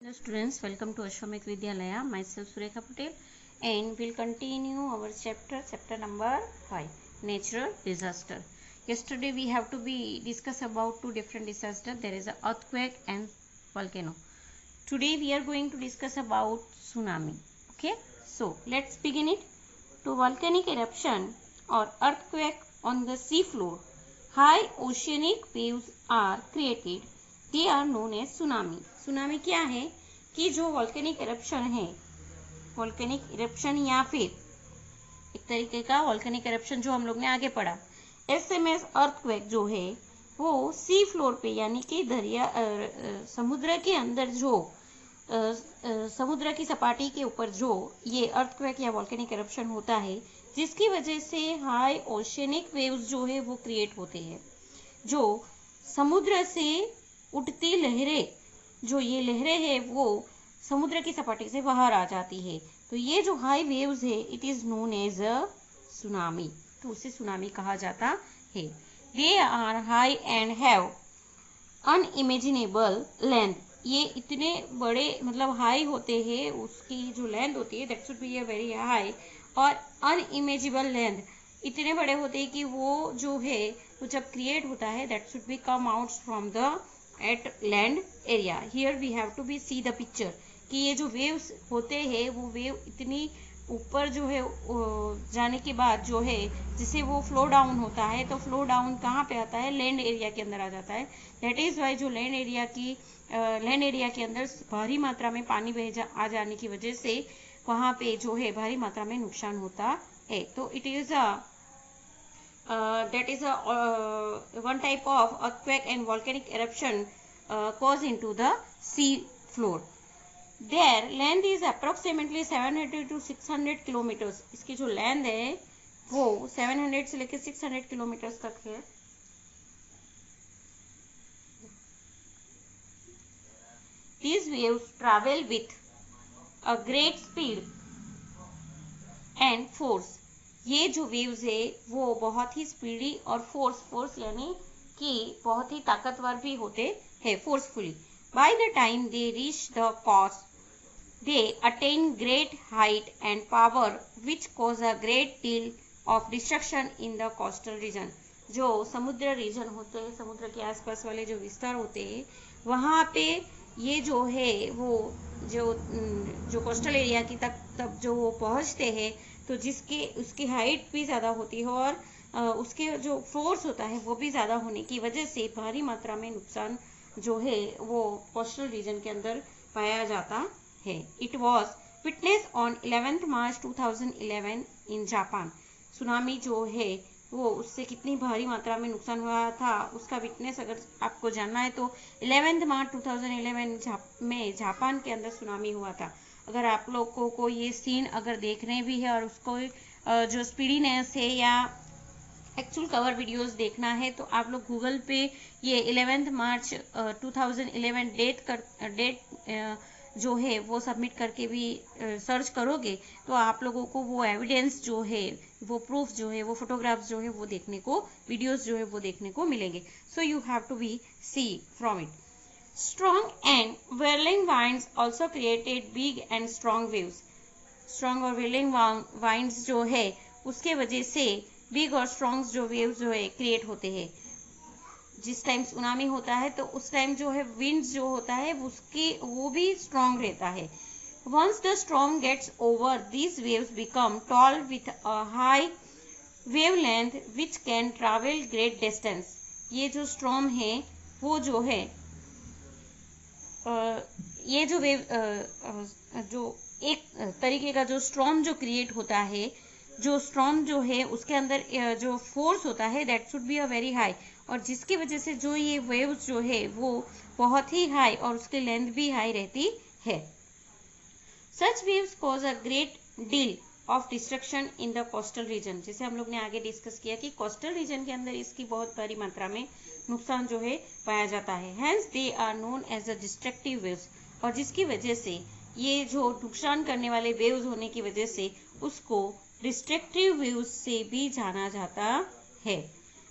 Hello students, welcome to Ashwamekh Vidyalaya. Myself Surekha Patel and we'll continue our chapter number 5, natural disaster. Yesterday we have to be discuss about two different disasters. There is an earthquake and volcano. Today we are going to discuss about tsunami. Okay, so let's begin it. To volcanic eruption or earthquake on the sea floor, high oceanic waves are created. They are known as tsunami. Tsunami क्या है कि जो volcanic eruption है, volcanic eruption या फिर एक तरीके का वॉल्केनिक इरप्शन जो हम लोग ने आगे पढ़ा, एसएमएस अर्थक्वेक जो है वो सी फ्लोर पे यानी कि दरिया समुद्र के अंदर जो समुद्र की सपाटी के ऊपर जो ये अर्थक्वेक या वॉल्केनिक इरप्शन होता है, जिसकी वजह से हाई ओशियनिक वेव्स जो है वो क्रिएट होते हैं. जो समुद्र से उठती लहरें, जो ये लहरें है वो समुद्र की सपाटी से बाहर आ जाती है. तो ये जो हाई वेव्स है it is known as a tsunami. तो उसे सुनामी कहा जाता है. They are high and have unimaginable length. ये इतने बड़े मतलब हाई होते हैं, उसकी जो लेंथ होती है that should be a very high. और अनइमेजिबल लेंथ इतने बड़े होते हैं कि वो जो है वो जब क्रिएट होता है that should be come out from the at land area. Here we have to be see the picture कि ये जो वेव्स होते हैं वो वेव इतनी ऊपर जो है जाने के बाद जो है जिसे वो फ्लो डाउन होता है, तो फ्लो डाउन कहाँ पे आता है, लैंड एरिया के अंदर आ जाता है. दैट इज वाई जो लैंड एरिया के अंदर भारी मात्रा में पानी आ जाने की वजह से वहाँ पे जो है भारी मात्रा में नुकसान होता है. तो it is that is one type of earthquake and volcanic eruption caused into the sea floor. Their length is approximately 700 to 600 kilometers. इसकी जो length है वो 700 से लेकर 600 किलोमीटर तक है. These waves travel with a great speed and force. ये जो वेव्स है वो बहुत ही स्पीडी और फोर्स यानी कि बहुत ही ताकतवर भी होते हैं, forcefully. By the time they reach the coast they attain great height and power which cause a great deal of destruction in the coastal region. जो समुद्र रीजन होते हैं, समुद्र के आसपास वाले जो विस्तार होते हैं, वहाँ पे ये जो है वो जो कोस्टल एरिया की तब जो वो पहुँचते हैं तो जिसके उसकी हाइट भी ज़्यादा होती है और उसके जो फोर्स होता है वो भी ज़्यादा होने की वजह से भारी मात्रा में नुकसान जो है वो कोस्टल रीजन के अंदर पाया जाता है. It was witness on 11 March 2011 in Japan. Tsunami जो है वो उससे कितनी भारी मात्रा में नुकसान हुआ था उसका विटनेस अगर आपको जानना है तो 11 मार्च 2011 में जापान के अंदर सुनामी हुआ था. अगर आप लोगों को ये सीन अगर देखने भी है और उसको जो स्पीडीनेस है या एक्चुअल कवर वीडियोस देखना है तो आप लोग गूगल पे ये 11 मार्च 2011 डेट जो है वो सबमिट करके भी सर्च करोगे तो आप लोगों को वो एविडेंस जो है, वो प्रूफ जो है, वो फोटोग्राफ्स जो है वो देखने को, वीडियोस जो है वो देखने को मिलेंगे. So you have to be see from it. Strong and whirling winds also created big and strong waves. Strong और whirling winds जो है उसके वजह से big और strong जो waves जो है क्रिएट होते हैं. जिस टाइम सुनामी होता है तो उस टाइम जो है winds जो होता है उसकी वो भी strong रहता है. Once the storm gets over, these waves become tall with a high wavelength which can travel great distance. ये जो storm है वो जो है ये जो वेव जो एक तरीके का जो स्टॉर्म जो क्रिएट होता है, जो स्टॉर्म जो है उसके अंदर जो फोर्स होता है that should be a very high, और जिसकी वजह से जो ये वेव्स जो है वो बहुत ही हाई और उसकी लेंथ भी हाई रहती है. Such waves cause a great deal of destruction in the coastal region. जैसे हम लोग ने आगे डिस्कस किया कि कोस्टल रीजन के अंदर इसकी बहुत बड़ी मात्रा में नुकसान जो है पाया जाता है. Hence they are known as a destructive waves. और जिसकी वजह से ये जो नुकसान करने वाले वेव्स होने की वजह से उसको डिस्ट्रक्टिव वेव्स से भी जाना जाता है.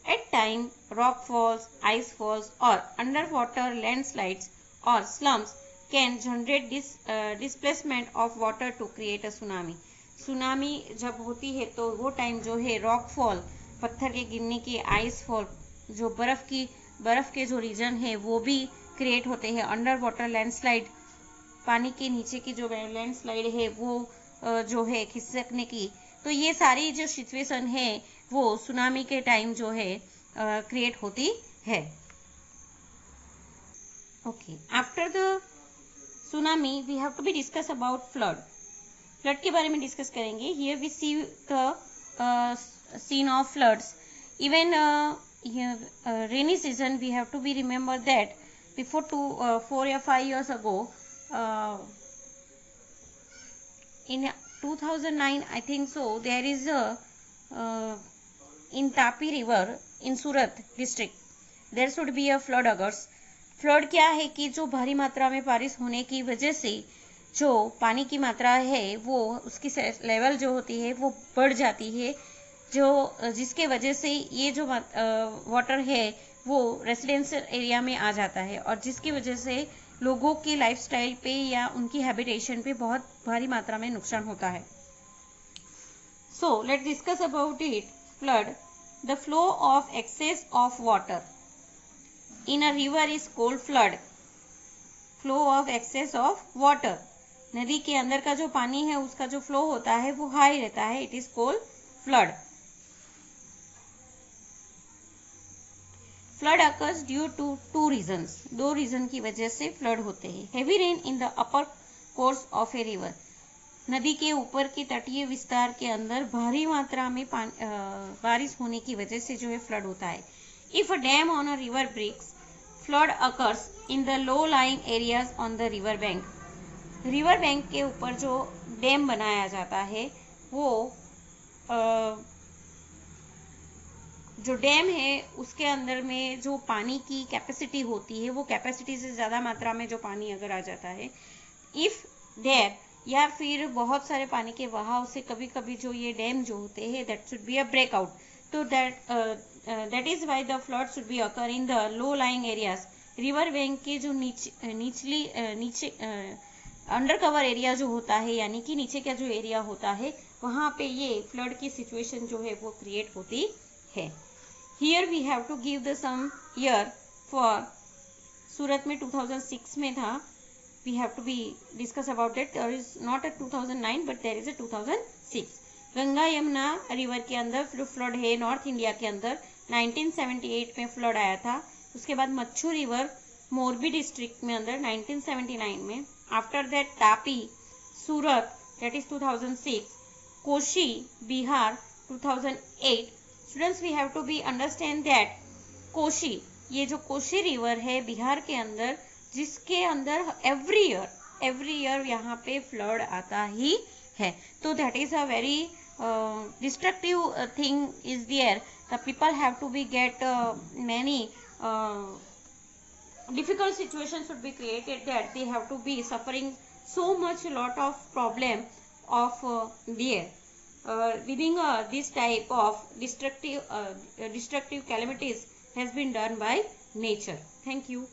At time rock false, ice false और अंडर वाटर लैंडस्लाइड्स और slums can generate displacement of water to create a tsunami. Tsunami जब होती है तो वो टाइम जो है रॉक फॉल, पत्थर के गिरने की, आइस फॉल, जो बर्फ के जो रीजन है वो भी क्रिएट होते हैं. अंडर वाटर लैंडस्लाइड, पानी के नीचे की जो लैंडस्लाइड है वो जो है खिसकने की. तो ये सारी जो सिचुएशन है वो सुनामी के टाइम जो है क्रिएट होती है. Okay, after the tsunami we have to be discuss about flood. Flood के बारे में डिस्कस करेंगे. Here we see the scene of floods. Even rainy season we have to be remember that before 4 या 5 years ago, in 2009 I think so, there is a in Tapi river in Surat district there should be a flood occurs. Flood क्या है कि जो भारी मात्रा में बारिश होने की वजह से जो पानी की मात्रा है वो उसकी लेवल जो होती है वो बढ़ जाती है, जो जिसके वजह से ये जो वाटर है वो रेसिडेंशियल एरिया में आ जाता है और जिसकी वजह से लोगों की लाइफस्टाइल पे या उनकी हैबिटेशन पे बहुत भारी मात्रा में नुकसान होता है. So let's discuss about it. Flood, the flow of excess of water in a river is called flood. Flow of excess of water. नदी के अंदर का जो पानी है उसका जो फ्लो होता है वो हाई रहता है. It is called flood. Flood occurs due to 2 reasons. 2 reason की वजह से फ्लड होते हैं. Heavy rain in the upper course of a river. नदी के ऊपर के तटीय विस्तार के अंदर भारी मात्रा में बारिश होने की वजह से जो है फ्लड होता है. If a dam on a river breaks, flood occurs in the low-lying areas on the river bank. river bank के ऊपर जो डैम बनाया जाता है वो जो डैम है उसके अंदर में जो पानी की कैपेसिटी होती है वो कैपेसिटी से ज़्यादा मात्रा में जो पानी अगर आ जाता है, इफ़ देयर या फिर बहुत सारे पानी के बहाव से कभी कभी जो ये डैम जो होते हैं that should be a breakout. तो that is why the flood should be occur in the low lying areas. River bank के जो नीचे अंडर कवर एरिया जो होता है यानी कि नीचे का जो एरिया होता है वहाँ पे ये फ्लड की सिचुएशन जो है वो क्रिएट होती है. Here we have to give the some year for Surat में 2006 में था. We have to be discuss about it. There is not a 2009 but there is a 2006. Ganga Yamuna river के अंदर फ्लड है नॉर्थ इंडिया के अंदर. 1978 में फ्लड आया था. उसके बाद मच्छू रिवर मोरबी डिस्ट्रिक्ट में अंदर 1979 में. After that Tapi Surat that is 2006. Koshi Bihar 2008. Students we have to be understand that Koshi, ये जो कोशी रिवर है बिहार के अंदर, जिसके अंदर एवरी ईयर यहाँ पे फ्लड आता ही है. तो that is a very destructive thing is there. The people have to be get many difficult situations should be created that they have to be suffering so much lot of problem of there within this type of destructive calamities has been done by nature. Thank you.